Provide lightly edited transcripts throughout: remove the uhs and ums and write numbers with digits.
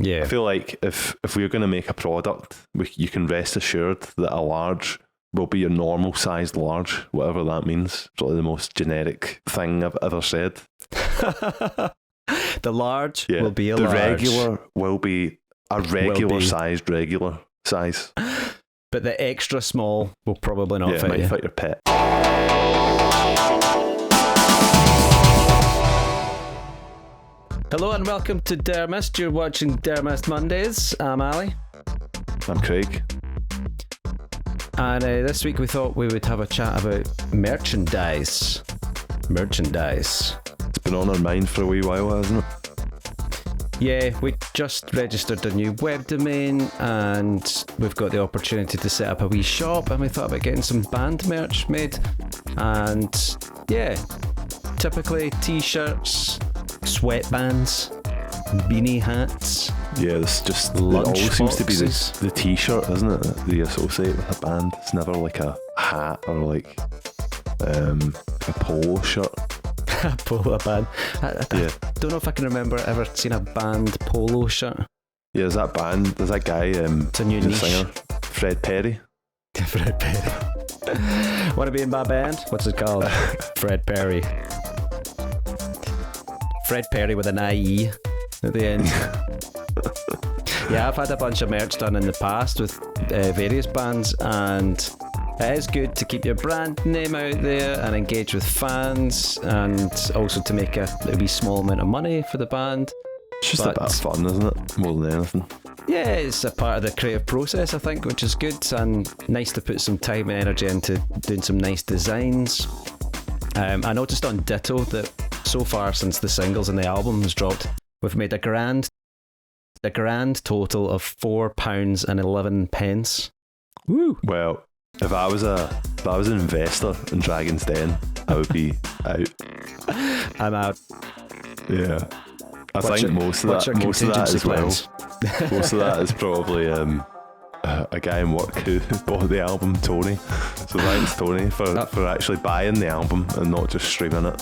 Yeah. I feel like if we're going to make a product, you can rest assured that a large will be your normal sized large, whatever that means. It's probably the most generic thing I've ever said. The large will be a the large. The regular will be a regular sized regular size. But the extra small will probably not fit it might you. fit your pet. Hello and welcome to Dermist. You're watching Dermist Mondays. I'm Ali. I'm Craig. And this week we thought we would have a chat about merchandise. It's been on our mind for a wee while, hasn't it? Yeah, we just registered a new web domain and we've got the opportunity to set up a wee shop, and we thought about getting some band merch made. And yeah, typically t-shirts, sweatbands, beanie hats. Yeah, it's just lunch it always seems to be boxes. the t-shirt, isn't it, that you associate with a band. It's never like a hat or like a polo shirt. Polo band. I don't know if I can remember ever seeing a band polo shirt. Yeah, there's that guy, it's a new the niche. singer, Fred Perry. Fred Perry. Want to be in my band? What's it called? Fred Perry. Fred Perry with an IE at the end. Yeah, I've had a bunch of merch done in the past with various bands, and it is good to keep your brand name out there and engage with fans, and also to make a wee small amount of money for the band. It's just a bit of fun, isn't it? More than anything. Yeah, it's a part of the creative process, I think, which is good, and nice to put some time and energy into doing some nice designs. I noticed on Ditto that so far since the singles and the album has dropped, we've made a grand total of £4.11. Woo! Well, if I was an investor in Dragon's Den, I would be out. I'm out. Yeah, I think most of that as well. Most of that is probably a guy in work who bought the album, Tony. So thanks, Tony, for actually buying the album and not just streaming it.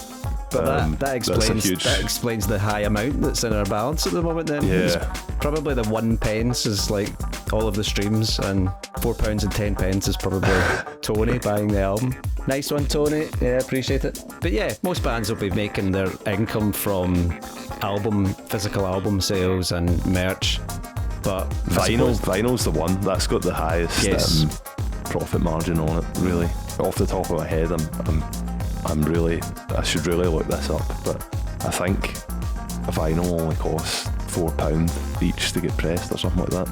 But that explains the high amount that's in our balance at the moment then. Yeah. It's probably the £1 is like all of the streams, and £4.10 is probably Tony buying the album. Nice one, Tony. Yeah, appreciate it. But yeah, most bands will be making their income from physical album sales and merch. But vinyl's the one that's got the highest profit margin on it, really. Off the top of my head, I should really look this up, but I think a vinyl only costs £4 each to get pressed or something like that.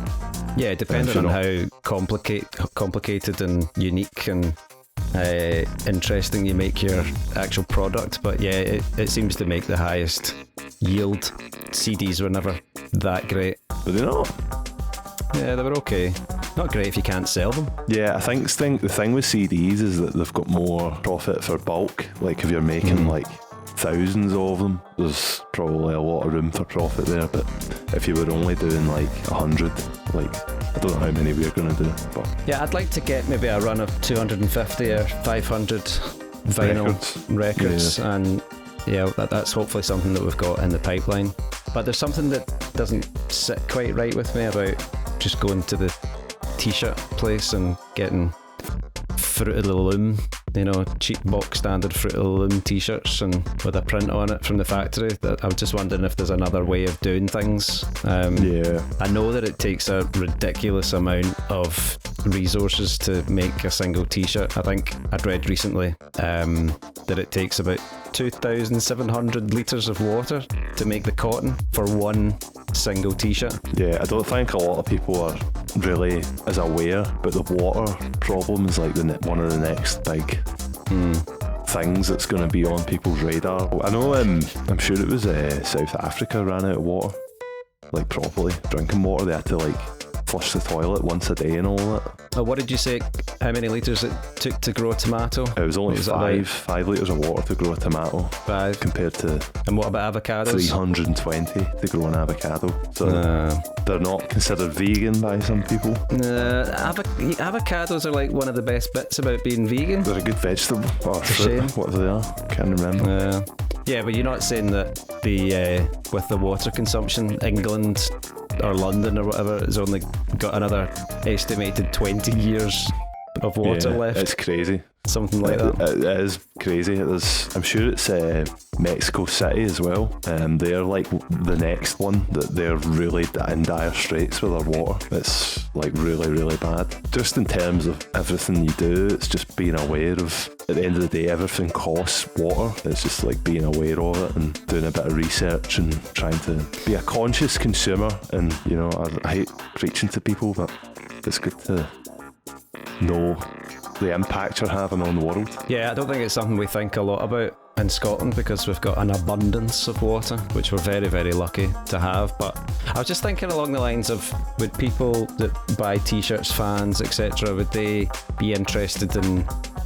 Yeah, depending on how complicated and unique and interesting you make your actual product. But yeah, it seems to make the highest yield. CDs were never that great. Were they not? Yeah, they were okay. Not great if you can't sell them. Yeah, I think the thing with CDs is that they've got more profit for bulk. Like if you're making like thousands of them, there's probably a lot of room for profit there. But if you were only doing like 100, like I don't know how many we're going to do. But yeah, I'd like to get maybe a run of 250 or 500 vinyl records. Yeah. And yeah, that's hopefully something that we've got in the pipeline. But there's something that doesn't sit quite right with me about just going to the t-shirt place and getting Fruit of the Loom, cheap box standard Fruit of the Loom t-shirts and with a print on it from the factory. That I'm just wondering if there's another way of doing things. I know that it takes a ridiculous amount of resources to make a single t-shirt. I think I'd read recently that it takes about 2,700 litres of water to make the cotton for one single t-shirt. Yeah, I don't think a lot of people are really as aware, but the water problem is like one of the next big things that's going to be on people's radar. I know I'm sure it was South Africa ran out of water, like properly drinking water. They had to like flush the toilet once a day and all that. What did you say? How many litres it took to grow a tomato? It was only 5 litres of water to grow a tomato. 5 compared to. And what about avocados? 320 to grow an avocado. So they're not considered vegan by some people. Avocados are like one of the best bits about being vegan. They're a good vegetable or fruit, whatever they are. Can't remember. Yeah, but you're not saying that with the water consumption, England or London or whatever has only got another estimated 20 years of water left. It's crazy. Something like that. It is crazy. I'm sure it's Mexico City as well. They're like the next one that they're really in dire straits with their water. It's like really, really bad. Just in terms of everything you do, it's just being aware of, at the end of the day, everything costs water. It's just like being aware of it and doing a bit of research and trying to be a conscious consumer. And, you know, I hate preaching to people, but it's good to know the impact you're having on the world. Yeah, I don't think it's something we think a lot about in Scotland because we've got an abundance of water, which we're very, very lucky to have. But I was just thinking along the lines of, would people that buy t-shirts, fans, etc., would they be interested in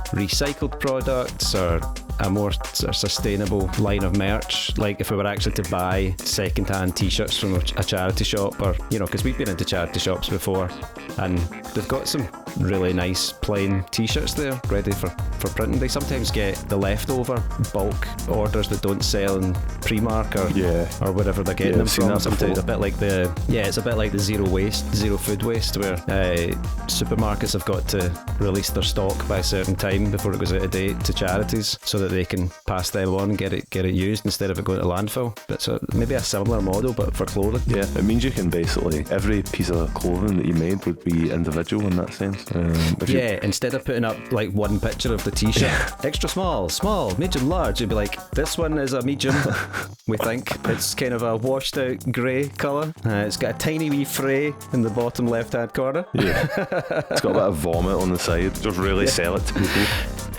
recycled products or a more sort of sustainable line of merch? Like if we were actually to buy second-hand t-shirts from a charity shop, or, you know, because we've been into charity shops before and they've got some really nice plain t-shirts there ready for printing. They sometimes get the leftover bulk orders that don't sell in Primark or wherever they're getting them from. Sometimes it's a bit like the zero food waste, where supermarkets have got to release their stock by a certain time before it goes out of date to charities so that they can pass them on and get it used instead of it going to landfill. But so maybe a similar model but for clothing. Yeah, it means you can basically, every piece of clothing that you made would be individual in that sense. Instead of putting up like one picture of the t-shirt, extra small, medium, large, you'd be like, this one is a medium. We think it's kind of a washed out grey colour. It's got a tiny wee fray in the bottom left hand corner. Yeah, it's got a bit of vomit on the side. Just really sell it to people.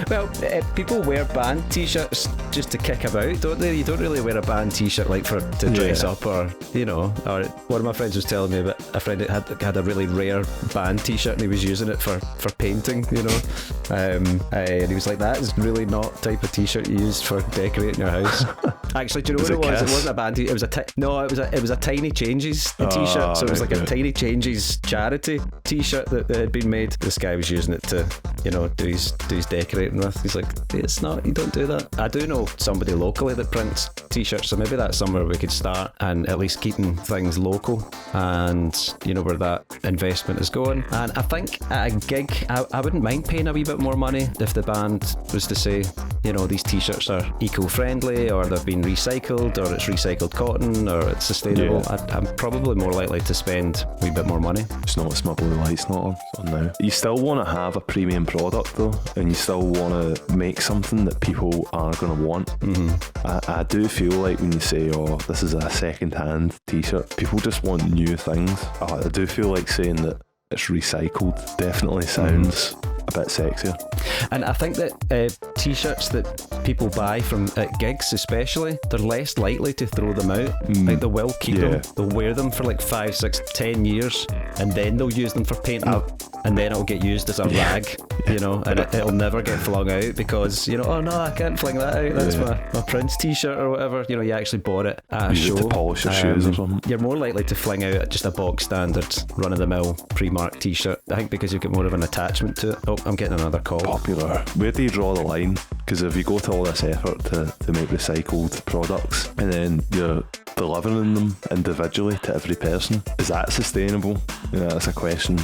Well, people wear band t-shirts just to kick about, don't they? You don't really wear a band t-shirt like to dress up, or, you know. Or one of my friends was telling me about a friend that had a really rare band t-shirt and he was using it for painting, you know. And he was like, that is really not the type of t-shirt you use for decorating your house. Actually, do you know what it was? It wasn't a band t-shirt. It was a Tiny Changes t-shirt. So it was like a Tiny Changes charity t-shirt that had been made. This guy was using it to, you know, do his decorating with. He's like, it's not, you don't do that. I do know somebody locally that prints t-shirts, so maybe that's somewhere we could start, and at least keeping things local and, you know, where that investment is going. And I think at a gig, I wouldn't mind paying a wee bit more money if the band was to say, you know, these t-shirts are eco-friendly, or they've been recycled, or it's recycled cotton, or it's sustainable. Yeah. I'm probably more likely to spend a wee bit more money. It's not my blue light's not on now. You still want to have a premium product though, and you still want to make something that people are going to want. Mm-hmm. I do feel like when you say, oh, this is a second-hand t-shirt, people just want new things. I do feel like saying that it's recycled definitely sounds a bit sexier. And I think that t-shirts that people buy from at gigs especially, they're less likely to throw them out. Like they will keep them, they'll wear them for like 5, 6, 10 years, and then they'll use them for painting, and then it'll get used as a rag, you know, and it'll never get flung out because, you know, oh no, I can't fling that out, that's my Prince t-shirt or whatever, you know, you actually bought it at a show. To polish your shoes or something. You're more likely to fling out just a box standard run-of-the-mill Primark t-shirt, I think, because you get more of an attachment to it. Oh, I'm getting another call. Popular. Where do you draw the line? Because if you go to all this effort to make recycled products and then you're delivering them individually to every person, is that sustainable? You know, that's a question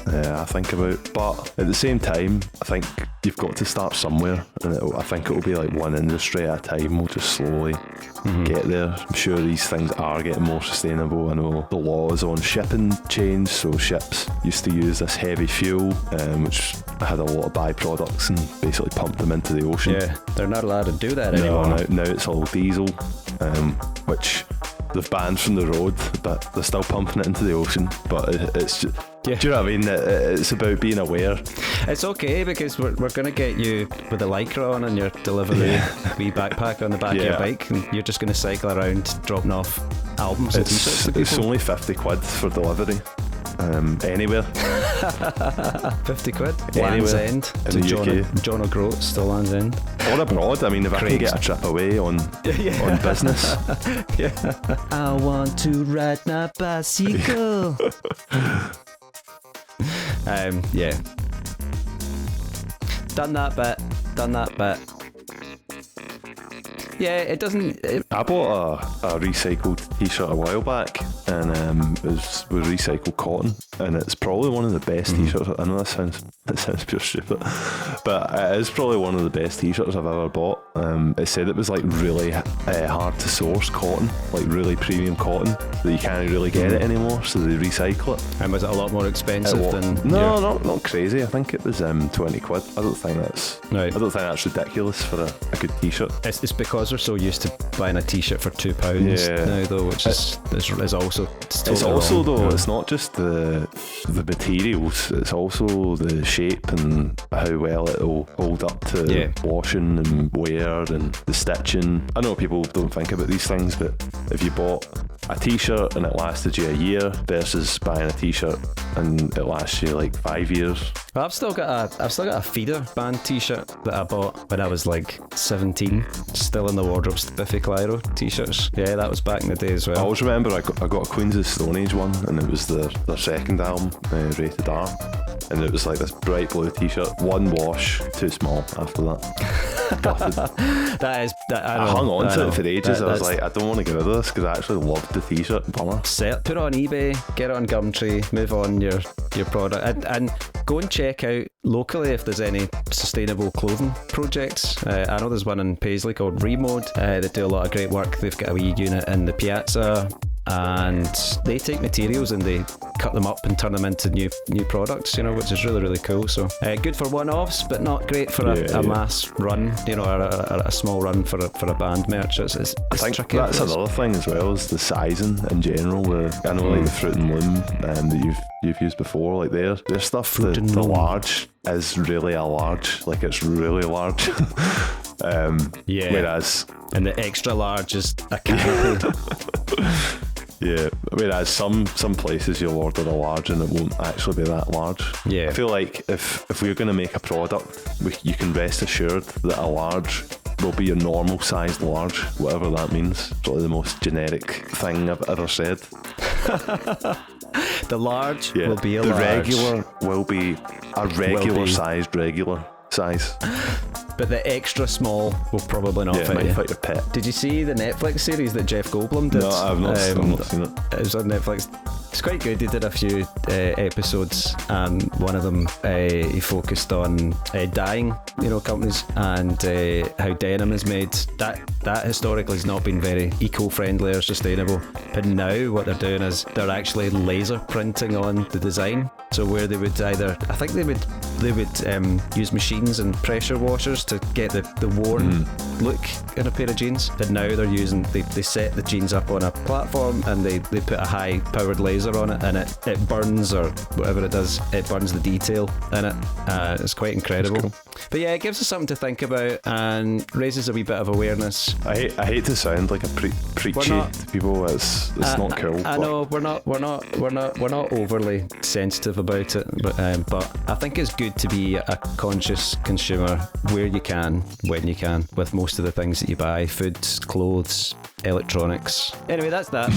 I think about. But at the same time, I think you've got to start somewhere, and I think it'll be like one industry at a time. We'll just slowly get there. I'm sure these things are getting more sustainable. I know the laws on shipping changed, so ships used to use this heavy fuel, which had a lot of byproducts, and basically pumped them into the ocean. Yeah, they're not allowed to do that anymore. Now it's all diesel, which they've banned from the road, but they're still pumping it into the ocean. But it's just, do you know what I mean? It's about being aware. It's okay, because we're going to get you with a Lycra on and your delivery wee backpack on the back of your bike, and you're just going to cycle around dropping off albums and t-shirts to people. It's only 50 quid for delivery. Anywhere. 50 quid? Anywhere. Land's End. In the UK. John O'Groats to Land's End. Or abroad. I mean, if I can get a trip away on business. I want to ride my bicycle. Yeah. Done that bit. Yeah, it doesn't. I bought a recycled t-shirt a while back, and it was with recycled cotton, and it's probably one of the best t-shirts. I know that sounds pure stupid, but it is probably one of the best t-shirts I've ever bought. It said it was like really hard to source cotton, like really premium cotton that you can't really get it anymore, so they recycle it. And was it a lot more expensive than? No, not crazy. I think it was 20 quid. I don't think that's right. I don't think that's ridiculous for a good t-shirt. It's because we're so used to buying a t-shirt for £2 now, though, which is also. It's also wrong. Though it's not just the materials. It's also the shape and how well it'll hold up to washing and wear and the stitching. I know people don't think about these things, but if you bought a t-shirt and it lasted you a year versus buying a t-shirt and it lasts you like 5 years. Well, I've still got a Feeder band t-shirt that I bought when I was like 17, still in the wardrobe. Spiffy Clyro t-shirts. Yeah, that was back in the day as well. I always remember I got a Queens of the Stone Age one, and it was their second album, Rated R, and it was like this bright blue t-shirt. One wash, too small after that. I hung on to it for ages. I was like, I don't want to get rid of this because I actually loved the t-shirt. Bummer. Put it on eBay, get it on Gumtree, move on your product, and go and check out locally if there's any sustainable clothing projects. I know there's one in Paisley called Remode that do a lot of great work. They've got a wee unit in the Piazza, and they take materials and they cut them up and turn them into new products, which is really, really cool. So good for one-offs, but not great for a mass run, or a small run for a band merch. It's I think tricky. That's another thing as well, is the sizing in general. I know like the Fruit and Loom that you've used before, like their stuff, the large is really a large, like it's really large. Whereas and the extra large is a canopy. Yeah, whereas some places you'll order a large and it won't actually be that large. Yeah. I feel like if we're going to make a product, you can rest assured that a large will be your normal sized large, whatever that means. It's probably the most generic thing I've ever said. The large will be a large. The regular will be a regular sized regular size. But the extra small will probably not fit might you. fit your pet. Did you see the Netflix series that Jeff Goldblum did? No, I've not seen it. It was on Netflix. It's quite good. He did a few episodes, and one of them he focused on dyeing, companies, and how denim is made. That historically has not been very eco-friendly or sustainable. But now what they're doing is they're actually laser printing on the design. So where they would I think they would use machines and pressure washers to get the worn look in a pair of jeans. But now they set the jeans up on a platform and they put a high powered laser on it, and it burns, or whatever it does, it burns the detail in it. It's quite incredible. Cool. But yeah, it gives us something to think about and raises a wee bit of awareness. I hate to sound like a preachy to people. It's not cool. I know we're not overly sensitive about it, but I think it's good to be a conscious consumer where you can, when you can, with most of the things that you buy: foods, clothes, electronics. Anyway, that's that.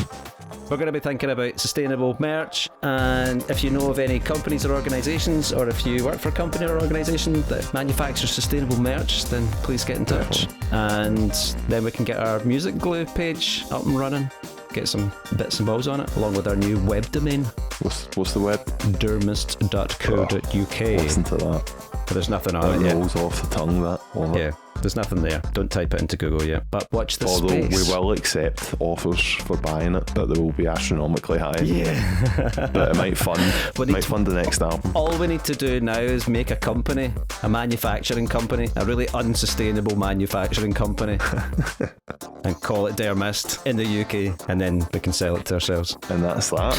We're going to be thinking about sustainable merch, and if you know of any companies or organisations, or if you work for a company or organisation that manufactures sustainable merch, then please get in touch. And then we can get our Music Glue page up and running, get some bits and bobs on it, along with our new web domain. What's the web? dermist.co.uk. Listen to that. But there's nothing on it yet. Rolls off the tongue, that. Yeah. There's nothing there. Don't type it into Google yet. But watch the space. Although we will accept offers for buying it, but they will be astronomically high. Yeah. But it might fund the next album. All we need to do now is make a company, a manufacturing company, a really unsustainable manufacturing company, and call it Dermist in the UK, and then we can sell it to ourselves. And that's that.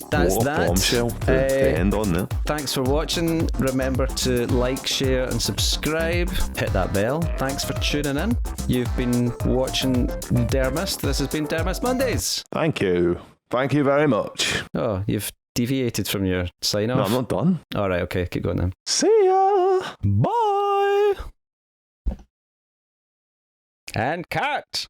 That's what a that. bombshell to end on there. Thanks for watching. Remember to like, share and subscribe. Hit that bell. Thanks for tuning in. You've been watching Dermist. This has been Dermist Mondays. Thank you. Thank you very much. Oh, you've deviated from your sign off. No, I'm not done. All right, okay, keep going then. See ya. Bye. And cut.